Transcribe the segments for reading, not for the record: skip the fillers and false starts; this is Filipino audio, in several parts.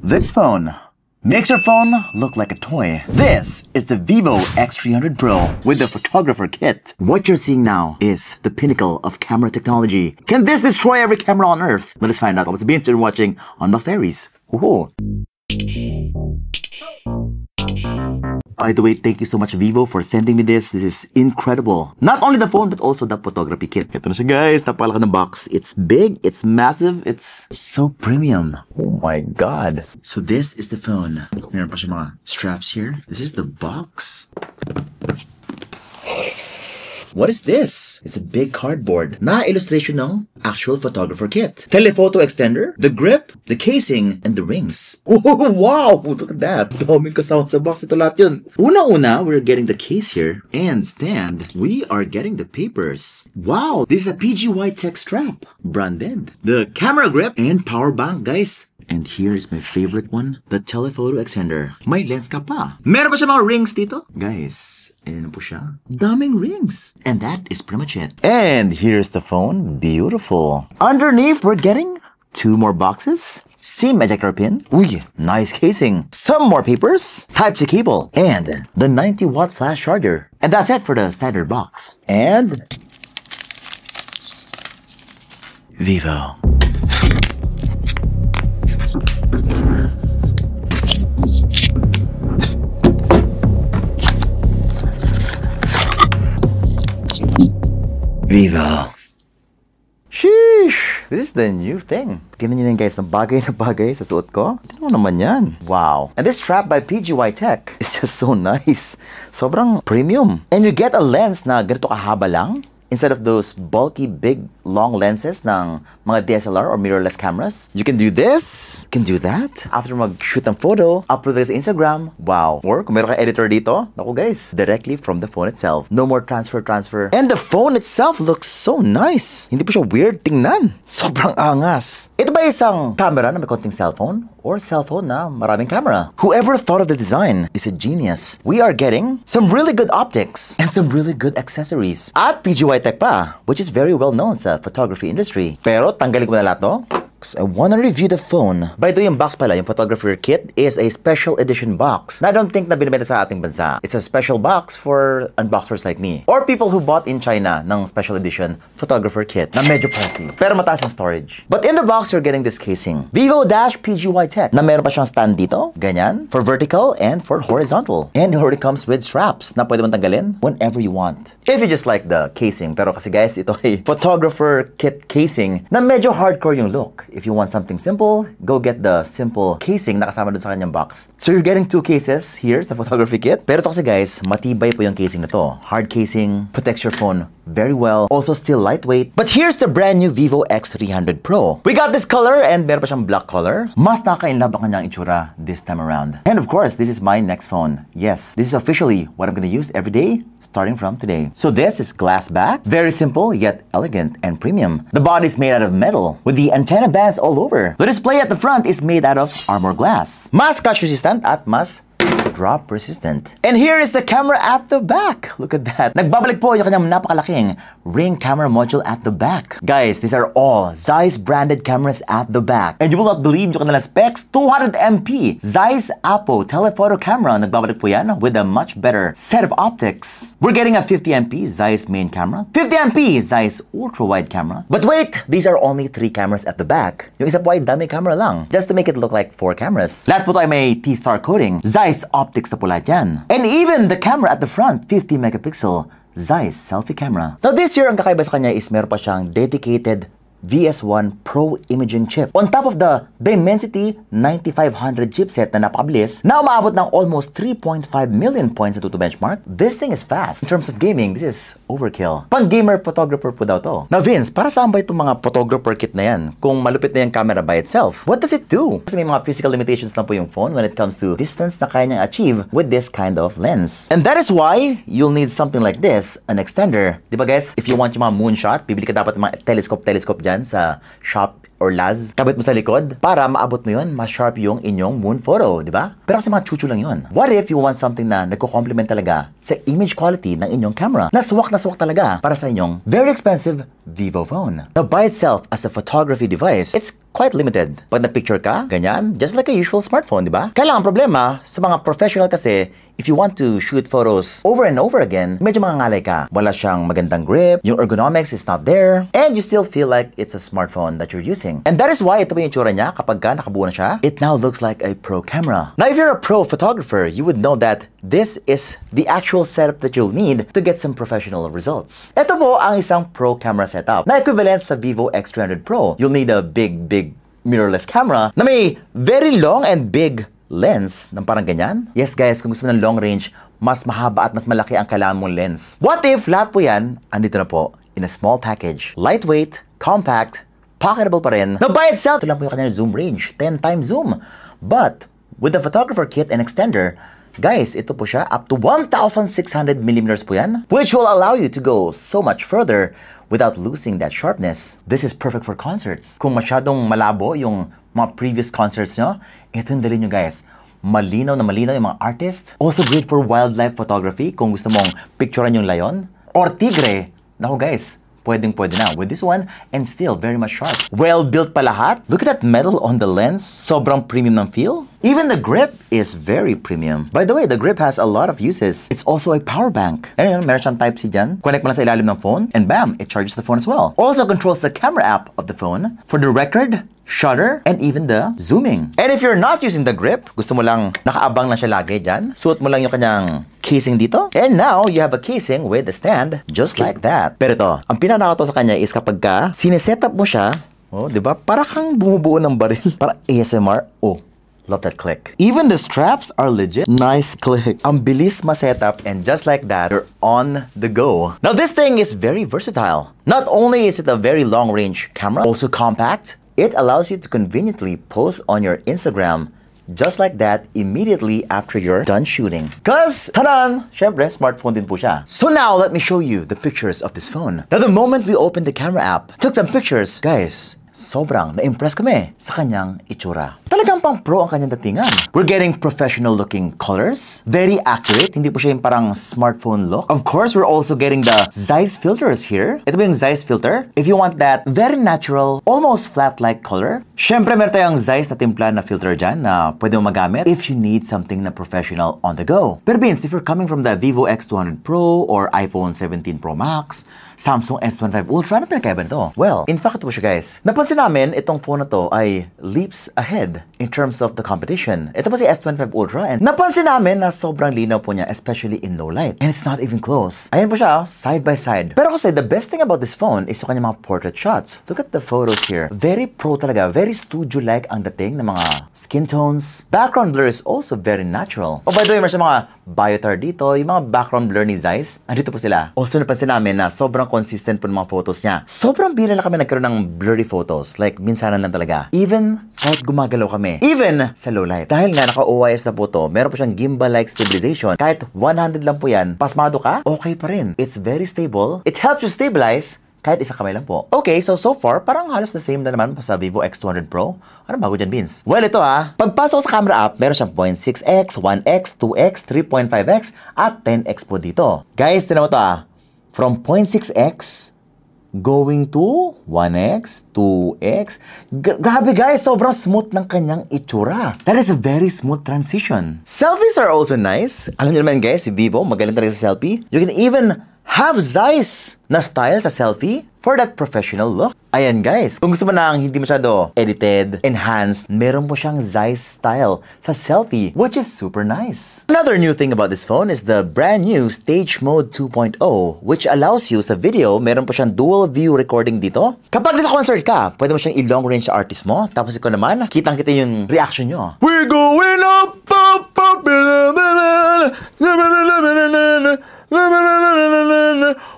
This phone makes your phone look like a toy. This is the Vivo X300 Pro with the photographer kit. What you're seeing now is the pinnacle of camera technology. Can this destroy every camera on Earth? Let us find out. I was being watching Unbox Series. Woohoo! By the way, thank you so much Vivo for sending me this. This is incredible. Not only the phone, but also the photography kit. Ito na siya guys, napalaki ng box. It's big, it's massive, it's so premium. Oh my god. So this is the phone. Meron pa siya mga straps here. This is the box. What is this? It's a big cardboard na illustration ng actual photographer kit. Telephoto extender, the grip, the casing, and the rings. Oh, wow! Look at that. Daming kasama sa box. Ito lahat yun. Una-una, we're getting the case here and stand. We are getting the papers. Wow! This is a PGY Tech strap. Branded. The camera grip and power bank, guys. And here is my favorite one, the telephoto extender. May lens ka pa. Meron pa siya mga rings dito. Guys, ayan po siya. Daming rings. And that is pretty much it. And here's the phone. Beautiful. Underneath, we're getting 2 more boxes. SIM ejector pin. Uy, nice casing. Some more papers. Type-C cable. And the 90-watt flash charger. And that's it for the standard box. And Vivo. Vivo. Sheesh! This is the new thing. Tingnan nyo yun guys, na bagay sa suot ko. Tingnan mo naman yan. Wow. And this strap by PGY Tech is just so nice. Sobrang premium. And you get a lens na ganito kahaba lang. Instead of those bulky, big, long lenses ng mga DSLR or mirrorless cameras, you can do this, you can do that. After mag-shoot ng photo, upload it sa Instagram, wow. Or kung meron kang editor dito, naku guys, directly from the phone itself. No more transfer. And the phone itself looks so nice. Hindi po siya weird tingnan. Sobrang angas. Ito ba isang camera na may konting cellphone? Or cellphone na maraming camera? Whoever thought of the design is a genius. We are getting some really good optics and some really good accessories. At PGY Tech pa, which is very well known sa photography industry. Pero tanggalin ko na lahat to. I wanna review the phone. By the way, yung box pala, yung photographer kit is a special edition box na I don't think na binibenta sa ating bansa. It's a special box for unboxers like me. Or people who bought in China ng special edition photographer kit na medyo pricey. Pero mataas yung storage. But in the box, you're getting this casing. Vivo-PGY Tech na meron pa siyang stand dito. Ganyan. For vertical and for horizontal. And it already comes with straps na pwede mong tanggalin whenever you want. If you just like the casing. Pero kasi guys, ito ay photographer kit casing na medyo hardcore yung look. If you want something simple, go get the simple casing na kasama dun sa kanyang box. So you're getting 2 cases here sa photography kit. Pero ito kasi guys, matibay po yung casing na to. Hard casing, protects your phone very well. Also still lightweight. But here's the brand new Vivo X300 Pro. We got this color and meron pa siyang black color. Mas nakaka-inlove ang kanyang itsura this time around. And of course, this is my next phone. Yes, this is officially what I'm gonna use every day starting from today. So this is glass back. Very simple yet elegant and premium. The body is made out of metal with the antenna bands all over. The display at the front is made out of armor glass. Mas scratch resistant at mas drop resistant. And here is the camera at the back. Look at that. Nagbabalik po yung kanyang napakalaking ring camera module at the back. Guys, these are all Zeiss branded cameras at the back. And you will not believe yung kanilang specs. 200MP Zeiss Apo telephoto camera. Nagbabalik po yan with a much better set of optics. We're getting a 50MP Zeiss main camera, 50MP Zeiss ultra-wide camera. But wait, these are only 3 cameras at the back. Yung isa po ay dummy camera lang, just to make it look like 4 cameras. Lahat po tayo may T-Star coating. Zeiss optics na po lahat yan. And even the camera at the front, 50 megapixel Zeiss selfie camera. Now this year, ang kakaiba sa kanya is meron pa siyang dedicated VS1 Pro imaging chip. On top of the Dimensity 9500 chipset na napakabilis, na umaabot ng almost 3.5 million points sa Tutu benchmark, this thing is fast. In terms of gaming, this is overkill. Pang gamer photographer po daw to. Now Vince, para saan ba itong mga photographer kit na yan? Kung malupit na yung camera by itself, what does it do? Kasi may mga physical limitations lang po yung phone when it comes to distance na kaya niyang achieve with this kind of lens. And that is why you'll need something like this, an extender. Diba guys, if you want yung mga moonshot, bibili ka dapat ng mga telescope dyan sa shop or Laz, kabit mo sa likod para maabot mo yun, mas sharp yung inyong moon photo, di ba? Pero kasi mga chuchu lang yun. What if you want something na nagko-complement talaga sa image quality ng inyong camera? Na swak talaga para sa inyong very expensive Vivo phone. Now by itself, as a photography device, it's quite limited. Pag na-picture ka, ganyan, just like a usual smartphone, di ba? Kaya lang ang problema, sa mga professional kasi, if you want to shoot photos over and over again, medyo mangangalay ka. Wala siyang magandang grip, yung ergonomics is not there, and you still feel like it's a smartphone that you're using. And that is why ito ba yung itsura niya kapag ka nakabuo na siya? It now looks like a pro camera. Now, if you're a pro photographer, you would know that this is the actual setup that you'll need to get some professional results. Ito po ang isang pro camera setup na equivalent sa Vivo X300 Pro. You'll need a big mirrorless camera na may very long and big lens ng parang ganyan. Yes guys, kung gusto mo ng long range, mas mahaba at mas malaki ang kailangan mong lens. What if lahat po yan, andito na po, in a small package. Lightweight, compact, pocketable pa rin. Now by itself, ito lang po yung kanyang zoom range, 10 times zoom. But, with the photographer kit and extender, guys, ito po siya, up to 1,600mm po yan, which will allow you to go so much further without losing that sharpness. This is perfect for concerts. Kung masyadong malabo yung mga previous concerts nyo, ito yung dali nyo guys. Malinaw na malinaw yung mga artist. Also great for wildlife photography kung gusto mong picturean yung lion or tigre. Naku guys, pwede na with this one and still very much sharp. Well built pa lahat. Look at that metal on the lens. Sobrang premium ng feel. Even the grip is very premium. By the way, the grip has a lot of uses. It's also a power bank. Ayun, meron siyang Type-C dyan. Connect mo lang sa ilalim ng phone and bam, it charges the phone as well. Also controls the camera app of the phone for the record, shutter, and even the zooming. And if you're not using the grip, gusto mo lang nakaabang lang siya lagi dyan, suot mo lang yung kanyang casing dito. And now, you have a casing with a stand just like that. Pero ito, ang pinanakato sa kanya is kapag ka sinesetup mo siya, oh, di ba? Para kang bumubuo ng baril. Para ASMR. Oh, love that click. Even the straps are legit. Nice click. Ang bilis ma-setup and just like that, you're on the go. Now, this thing is very versatile. Not only is it a very long-range camera, also compact, it allows you to conveniently post on your Instagram just like that immediately after you're done shooting. Cause, tadan! Syempre, smartphone din po siya. So now, let me show you the pictures of this phone. Now, the moment we opened the camera app, took some pictures, guys, sobrang na-impress kami sa kanyang itsura. Talagang pang pro ang kanyang datingan. We're getting professional looking colors. Very accurate. Hindi po siya yung parang smartphone look. Of course, we're also getting the Zeiss filters here. Ito ba yung Zeiss filter? If you want that very natural, almost flat-like color, syempre meron tayong Zeiss na timpla na filter dyan na pwede mo magamit if you need something na professional on the go. Pero Vince, if you're coming from the Vivo X200 Pro or iPhone 17 Pro Max, Samsung S25 Ultra, ano pinakaiba nito? Well, in fact, ito po siya guys. Napansin namin, itong phone na to ay leaps ahead in terms of the competition. Ito po si S25 Ultra and napansin namin na sobrang linaw po niya, especially in low light. And it's not even close. Ayan po siya, side by side. Pero kasi the best thing about this phone is yung kanyang mga portrait shots. Look at the photos here. Very pro talaga. Very studio-like ang dating ng mga skin tones. Background blur is also very natural. Oh, by the way, meron siya mga biotar dito. Yung mga background blur ni Zeiss, andito po sila. Also, napansin namin na sobrang consistent po ng mga photos niya. Sobrang bira na kami nagkaroon ng blurry photos. Like, minsanan lang talaga. Even kahit gumagalaw kami. Even sa low light. Dahil nga naka-OIS na po to, meron po siyang gimbal-like stabilization. Kahit 100 lang po yan, pasmado ka, okay pa rin. It's very stable. It helps you stabilize kahit isang kamay lang po. Okay, so far, parang halos the same na naman sa Vivo X200 Pro. Ano bago dyan, Vince? Well, ito pagpasok sa camera app, meron siyang 0.6x, 1x, 2x, 3.5x, at 10x po dito. Guys, tinan mo to from 0.6x, going to 1x, 2x. Grabe guys, sobrang smooth ng kanyang itsura. That is a very smooth transition. Selfies are also nice. Alam niyo naman guys, si Vivo, magaling talaga sa selfie. You can even have Zeiss na style sa selfie for that professional look. Ayan guys, kung gusto mo nang hindi masyado edited, enhanced, meron po siyang Zeiss style sa selfie, which is super nice. Another new thing about this phone is the brand new Stage Mode 2.0, which allows you sa video, meron po siyang dual view recording dito. Kapag nasa concert ka, pwede mo siyang i-long range sa artist mo, tapos ikaw naman, kitang-kita yung reaction nyo. We're going up, up, up,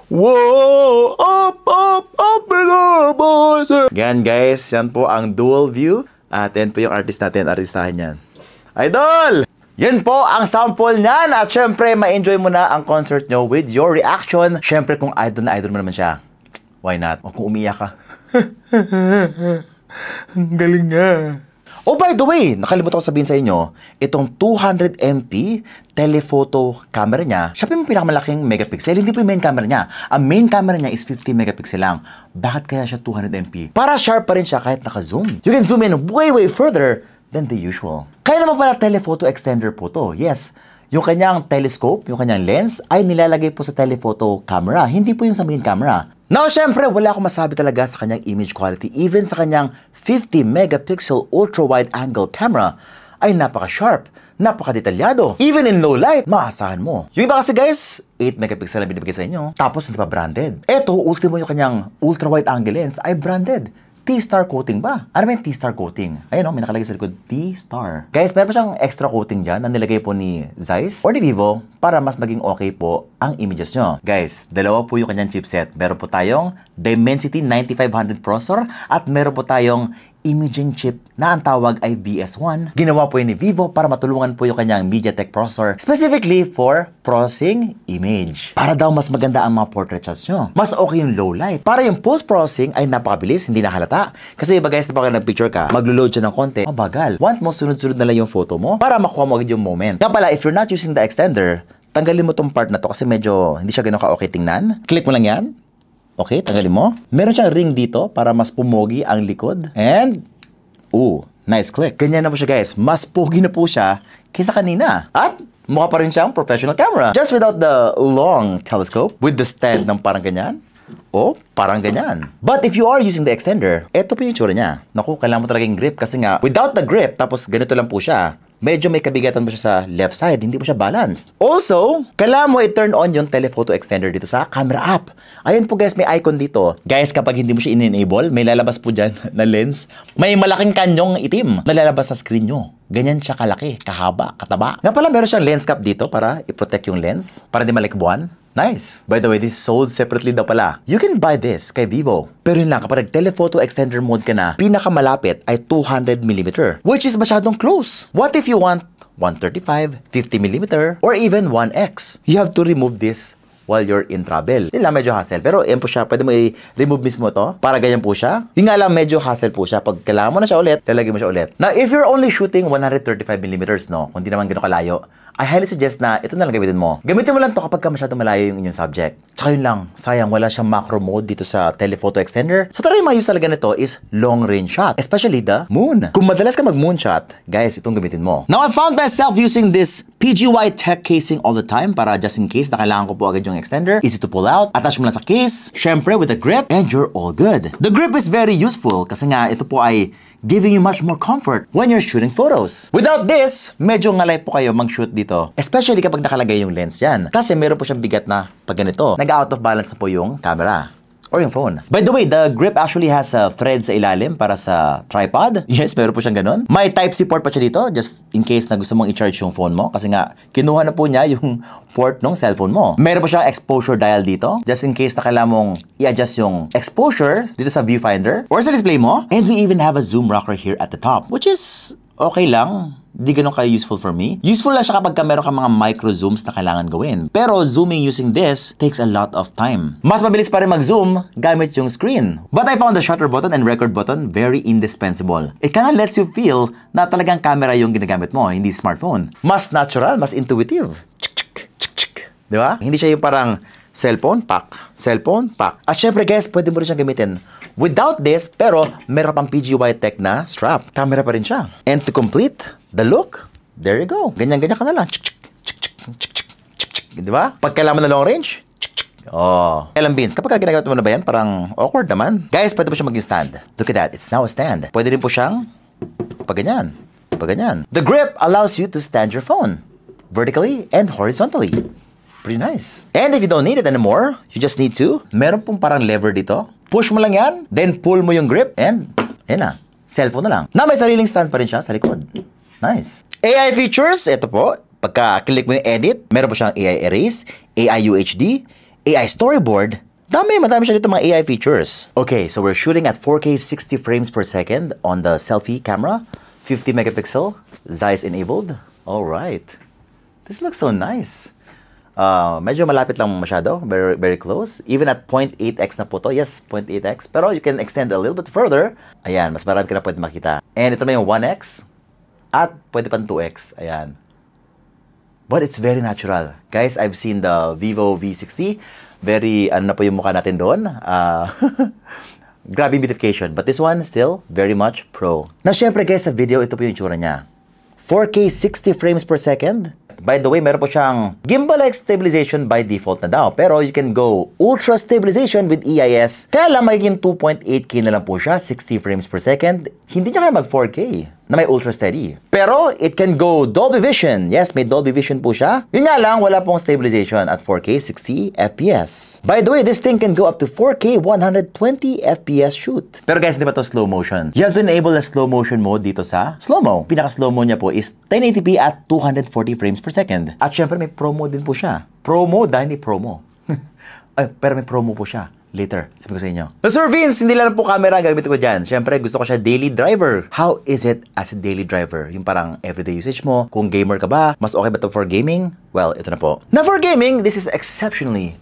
whoa, up, up, up in our boys. Yan guys, yan po ang dual view. At yan po yung artist natin, artistahan yan. Idol! Yan po ang sample niyan. At syempre, ma-enjoy mo na ang concert nyo with your reaction. Syempre, kung idol na idol mo naman siya, why not? O kung umiyak ka, ang galing nga. Oh, by the way, nakalimutan ko sabihin sa inyo, itong 200MP telephoto camera niya, siya po yung pinakamalaking megapixel, hindi po yung main camera niya. Ang main camera niya is 50 megapixel lang. Bakit kaya siya 200MP? Para sharp pa rin siya kahit naka-zoom. You can zoom in way further than the usual. Kaya naman pala telephoto extender po to. Yes, yung kanyang telescope, yung kanyang lens, ay nilalagay po sa telephoto camera, hindi po yung sa main camera. Now, syempre, wala akong masabi talaga sa kanyang image quality. Even sa kanyang 50 megapixel ultra-wide angle camera ay napaka-sharp, napaka-detalyado. Even in low light, maasahan mo. Yung iba kasi guys, 8 megapixel ang binibigay sa inyo, tapos hindi pa branded. Eto, ultimo yung kanyang ultra-wide angle lens ay branded. T-star coating ba? Ano ba yung T-star coating? Ayun o, may nakalagay sa likod, T-star. Guys, meron pa siyang extra coating dyan na nilagay po ni Zeiss or ni Vivo para mas maging okay po ang images nyo. Guys, dalawa po yung kanyang chipset. Meron po tayong Dimensity 9500 processor at meron po tayong imaging chip na ang tawag ay VS1. Ginawa po yun ni Vivo para matulungan po yung kanyang MediaTek processor specifically for processing image. Para daw mas maganda ang mga portrait shots nyo. Mas okay yung low light. Para yung post-processing ay napakabilis, hindi nahalata. Kasi iba guys, napaka nag-picture ka, maglo-load siya ng konti, mabagal. Want mo sunod-sunod na lang yung photo mo para makuha mo agad yung moment. Kaya pala, if you're not using the extender, tanggalin mo tong part na to kasi medyo hindi siya ganun ka-okay tingnan. Click mo lang yan. Okay, tanggalin mo. Meron siyang ring dito para mas pumogi ang likod. And, nice click. Ganyan na po siya guys. Mas pogi na po siya kaysa kanina. At, mukha pa rin siyang professional camera. Just without the long telescope, with the stand ng parang ganyan. O, parang ganyan. But if you are using the extender, eto po yung tsura niya. Naku, kailangan mo talaga yung grip kasi nga, without the grip, tapos ganito lang po siya. Medyo may kabigatan po siya sa left side, hindi po siya balanced. Also, kailangan mo i-turn on yung telephoto extender dito sa camera app. Ayun po guys, may icon dito. Guys, kapag hindi mo siya in-enable, may lalabas po dyan na lens. May malaking kanyong itim na lalabas sa screen nyo. Ganyan siya kalaki, kahaba, kataba. Nga pala, meron siyang lens cap dito para i-protect yung lens, para hindi malikbuan. Nice. By the way, this is sold separately daw pala. You can buy this kay Vivo. Pero yun lang, kapag nag-telephoto extender mode ka na, pinakamalapit ay 200mm, which is masyadong close. What if you want 135, 50mm, or even 1x? You have to remove this while you're in travel. Yun lang, medyo hassle. Pero yan po siya, pwede mo i-remove mismo to para ganyan po siya. Yung nga lang, medyo hassle po siya. Pag kailangan mo na siya ulit, lalagay mo siya ulit. Now, if you're only shooting 135mm, no, kung di naman gano'n kalayo, I highly suggest na ito na lang gamitin mo. Gamitin mo lang to kapag masyadong malayo yung inyong subject. Tsaka yun lang, sayang wala siyang macro mode dito sa telephoto extender. So tara, yung mga use talaga nito is long range shot, especially the moon. Kung madalas ka mag moon shot, guys, itong gamitin mo. Now, I found myself using this PGY Tech casing all the time para just in case na kailangan ko po agad yung extender. Easy to pull out, attach mo lang sa case, syempre with a grip, and you're all good. The grip is very useful kasi nga ito po ay giving you much more comfort when you're shooting photos. Without this, medyo ngalay po kayo mag-shoot dito. Especially kapag nakalagay yung lens yan. Kasi meron po siyang bigat na pag ganito. Nag-out of balance na po yung camera. Or yung phone. By the way, the grip actually has a thread sa ilalim para sa tripod. Yes, meron po siyang ganun. May Type-C port pa siya dito, just in case na gusto mong i-charge yung phone mo. Kasi nga, kinuha na po niya yung port ng cellphone mo. Meron po siyang exposure dial dito, just in case na kailangan mong i-adjust yung exposure dito sa viewfinder or sa display mo. And we even have a zoom rocker here at the top, which is okay lang. Di ganun kayo useful for me. Useful lang siya kapag meron ka mga micro zooms na kailangan gawin. Pero zooming using this takes a lot of time. Mas mabilis pa rin mag-zoom gamit yung screen. But I found the shutter button and record button very indispensable. It kinda lets you feel na talagang camera yung ginagamit mo, hindi smartphone. Mas natural, mas intuitive. Di ba? Hindi siya yung parang cellphone, pack. Cellphone, pack. At syempre guys, pwede mo rin siyang gamitin without this, pero meron pang PGY Tech na strap. Camera pa rin siya. And to complete the look, there you go. Ganyan-ganyan ka na lang. Di ba? Pag kailangan na long range, oh. Kailang beans. Kapag ginagamit mo na ba yan, parang awkward naman. Guys, pwede mo siya maging stand. Look at that. It's now a stand. Pwede rin po siyang pag ganyan. Pag ganyan. The grip allows you to stand your phone vertically and horizontally. Pretty nice. And if you don't need it anymore, you just need to, meron pong parang lever dito. Push mo lang yan, then pull mo yung grip, and yan na. Cellphone na lang. Na may sariling stand pa rin siya sa likod. Nice. AI features, ito po. Pagka-click mo yung edit, meron po siyang AI erase, AI UHD, AI storyboard. Madami siya dito mga AI features. Okay, so we're shooting at 4K 60 frames per second on the selfie camera. 50 megapixel, Zeiss enabled. Alright. This looks so nice. Medyo malapit lang masyado. Very, very close. Even at 0.8x na po to. Yes, 0.8x. Pero you can extend a little bit further. Ayan, mas marami ka na pwede makita. And ito na yung 1x. At pwede pang 2x. Ayan. But it's very natural. Guys, I've seen the Vivo V60. Very, ano na po yung mukha natin doon. Grabe beautification. But this one, still, very much pro. Now, syempre guys, sa video, ito po yung itsura niya. 4K 60 frames per second. By the way, meron po siyang gimbal-like stabilization by default na daw. Pero you can go ultra stabilization with EIS. Kaya lang magiging 2.8K na lang po siya, 60 frames per second. Hindi niya kaya mag 4K na may ultra steady. Pero it can go Dolby Vision. Yes, may Dolby Vision po siya. Yun nga lang, wala pong stabilization at 4K 60 FPS. By the way, this thing can go up to 4K 120 FPS shoot. Pero guys, hindi ba ito slow motion? You have to enable the slow motion mode dito sa slow-mo. Pinaka-slow-mo niya po is 1080p at 240 frames per second. At syempre, may pro mode din po siya. Pro mode dahil hindi promo. Ay, pero may promo po siya. Later, sabi ko sa inyo. Sir Vince, hindi lang po camera ang gagamitin ko dyan. Siyempre, gusto ko siya daily driver. How is it as a daily driver? Yung parang everyday usage mo. Kung gamer ka ba, mas okay ba ito for gaming? Well, ito na po. Now for gaming, this is exceptionally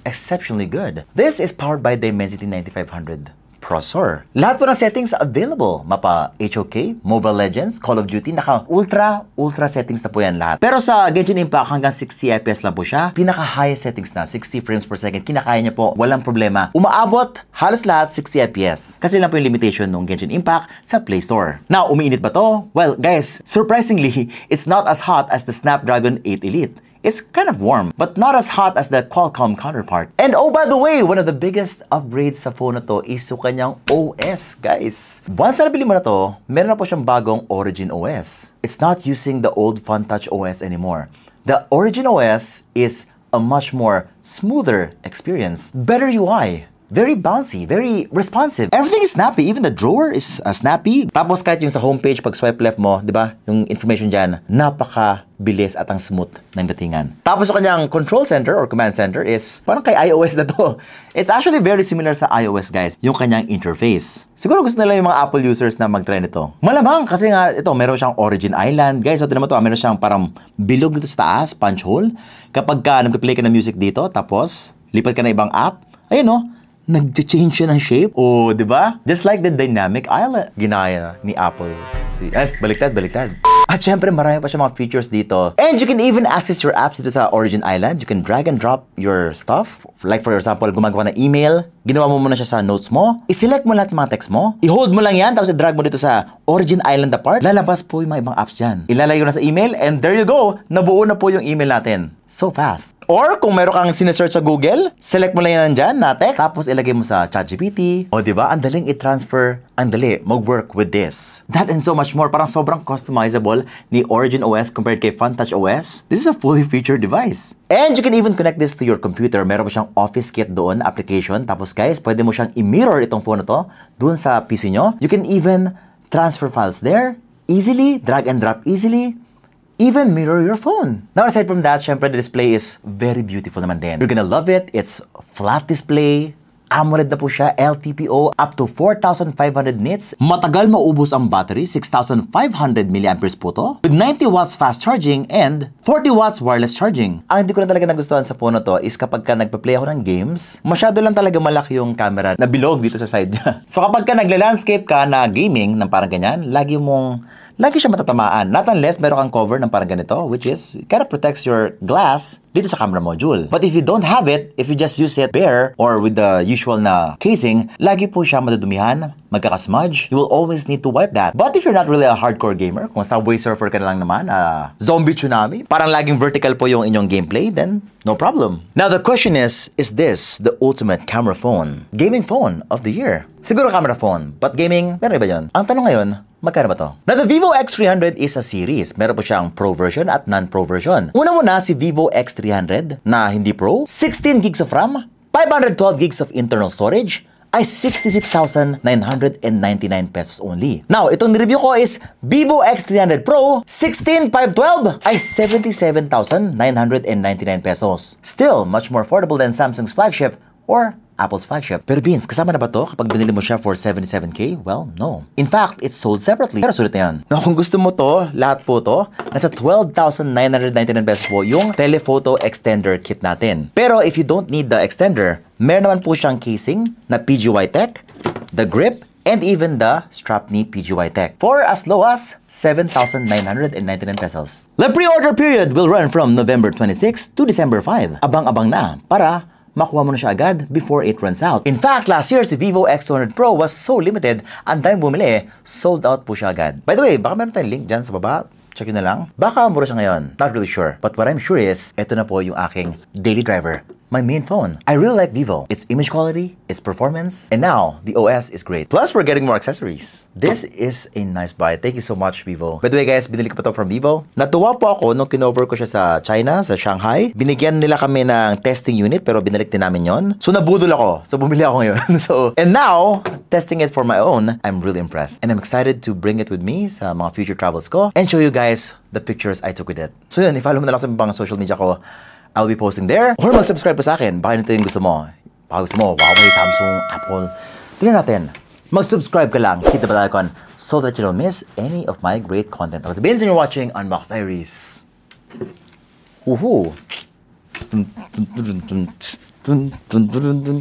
good. This is powered by Dimensity 9500. Processor. Lahat po ng settings available. Mapa HOK, Mobile Legends, Call of Duty, ultra settings na po yan lahat. Pero sa Genshin Impact, hanggang 60 FPS lang po siya. Pinaka-highest settings na, 60 frames per second. Kinakaya niya po, walang problema. Umaabot, halos lahat 60 FPS. Kasi lang po yung limitation ng Genshin Impact sa Play Store. Now, umiinit ba to? Well, guys, surprisingly, it's not as hot as the Snapdragon 8 Elite. It's kind of warm, but not as hot as the Qualcomm counterpart. And oh, by the way, one of the biggest upgrades sa phone na to is yung kanyang OS, guys. Once na nabili mo na to, meron na po siyang bagong Origin OS. It's not using the old FunTouch OS anymore. The Origin OS is a much more smoother experience. Better UI. Very bouncy, very responsive. Everything is snappy. Even the drawer is snappy. Tapos kahit yung sa homepage, pag swipe left mo, di ba? Yung information dyan, napaka-bilis at ang smooth ng datingan. Tapos yung kanyang control center or command center is parang kay iOS na to. It's actually very similar sa iOS, guys. Yung kanyang interface. Siguro gusto nila yung mga Apple users na mag-try nito. Malamang kasi nga ito, meron siyang Origin Island. Guys, so tinan mo to, meron siyang parang bilog dito sa taas, punch hole. Kapag ka nag-play ka ng music dito, tapos lipat ka na ibang app, ayun no, nag-change siya ng shape. Oh, di ba? Just like the dynamic island. Ginaya ni Apple. Baliktad. At syempre, marami pa siya mga features dito. And you can even access your apps dito sa Origin Island. You can drag and drop your stuff. Like for example, gumagawa ng email. Ginawa mo muna siya sa notes mo. I-select mo lahat ng mga text mo. I-hold mo lang yan. Tapos i-drag mo dito sa Origin Island na part. Lalabas po yung mga ibang apps dyan. Ilalagay ko na sa email. And there you go. Nabuo na po yung email natin. So fast. Or kung meron kang sinesearch sa Google, select mo lang yan dyan na text. Tapos ilagay mo sa ChatGPT. O diba? Ang daling i-transfer. Ang dali. Mag-work with this. That and so much more. Parang sobrang customizable ni Origin OS compared kay FunTouch OS. This is a fully featured device. And you can even connect this to your computer. Meron pa siyang Office Kit doon, application. Tapos guys, pwede mo siyang i-mirror itong phone na to doon sa PC nyo. You can even transfer files there easily, drag and drop easily. Even mirror your phone. Now, aside from that, syempre, the display is very beautiful naman din. You're gonna love it. It's flat display. AMOLED na po siya, LTPO, up to 4,500 nits. Matagal maubos ang battery, 6,500 mAh po to. With 90 watts fast charging and 40 watts wireless charging. Ang hindi ko na talaga nagustuhan sa phone na to is kapag ka nagpa-play ako ng games, masyado lang talaga malaki yung camera na bilog dito sa side niya. So kapag ka nagla-landscape ka na gaming ng parang ganyan, lagi siya matatamaan. Not unless meron kang cover ng parang ganito, which is, it kind of protects your glass dito sa camera module. But if you don't have it, if you just use it bare or with the usual na casing, lagi po siya madudumihan, magkakasmudge. You will always need to wipe that. But if you're not really a hardcore gamer, kung Subway Surfer ka na lang naman, zombie tsunami, parang laging vertical po yung inyong gameplay, then no problem. Now the question is this the ultimate camera phone? Gaming phone of the year? Siguro camera phone, but gaming, meron ba yun? Ang tanong ngayon, magkano ba to? Now, the Vivo X300 is a series. Meron po siyang Pro version at non-Pro version. Una muna si Vivo X300 na hindi Pro, 16 gigs of RAM, 512 gigs of internal storage, ay 66,999 pesos only. Now, itong nireview ko is Vivo X300 Pro, 16,512 ay 77,999 pesos. Still, much more affordable than Samsung's flagship or Apple's flagship. Pero Beans, kasama na ba to kapag binili mo siya for 77K? Well, no. In fact, it's sold separately. Pero sulit na yan. Now, kung gusto mo to, lahat po to, nasa 12,999 pesos po yung telephoto extender kit natin. Pero if you don't need the extender, meron naman po siyang casing na PGY Tech, the grip, and even the strap ni PGY Tech for as low as 7,999 pesos. The pre-order period will run from November 26 to December 5. Abang-abang na para makuha mo na siya agad before it runs out. In fact, last year, si Vivo X200 Pro was so limited, ang daming bumili, sold out po siya agad. By the way, baka meron tayong link dyan sa baba. Check yun na lang. Baka mura siya ngayon. Not really sure. But what I'm sure is, ito na po yung aking daily driver. My main phone. I really like Vivo. Its image quality, its performance, and now the OS is great. Plus, we're getting more accessories. This is a nice buy. Thank you so much, Vivo. By the way, guys, binili ko pa to from Vivo. Natuwa po ako nung kinover ko siya sa China, sa Shanghai. Binigyan nila kami ng testing unit, pero binalik din namin yon. So, nabudol ako. So, bumili ako ngayon. And now, testing it for my own, I'm really impressed. And I'm excited to bring it with me sa mga future travels ko and show you guys the pictures I took with it. So, yun, i-follow mo na lang sa mga social media ko. I'll be posting there. Or mag-subscribe pa sa akin. Baka nito yung gusto mo. Baka gusto mo, Huawei, Samsung, Apple. Tingnan natin. Mag-subscribe ka lang. Hit the bell icon so that you don't miss any of my great content. Ako si Benz and you're watching Unbox Diaries. Woohoo! Dun, dun, dun, dun, dun, dun, dun, dun, dun.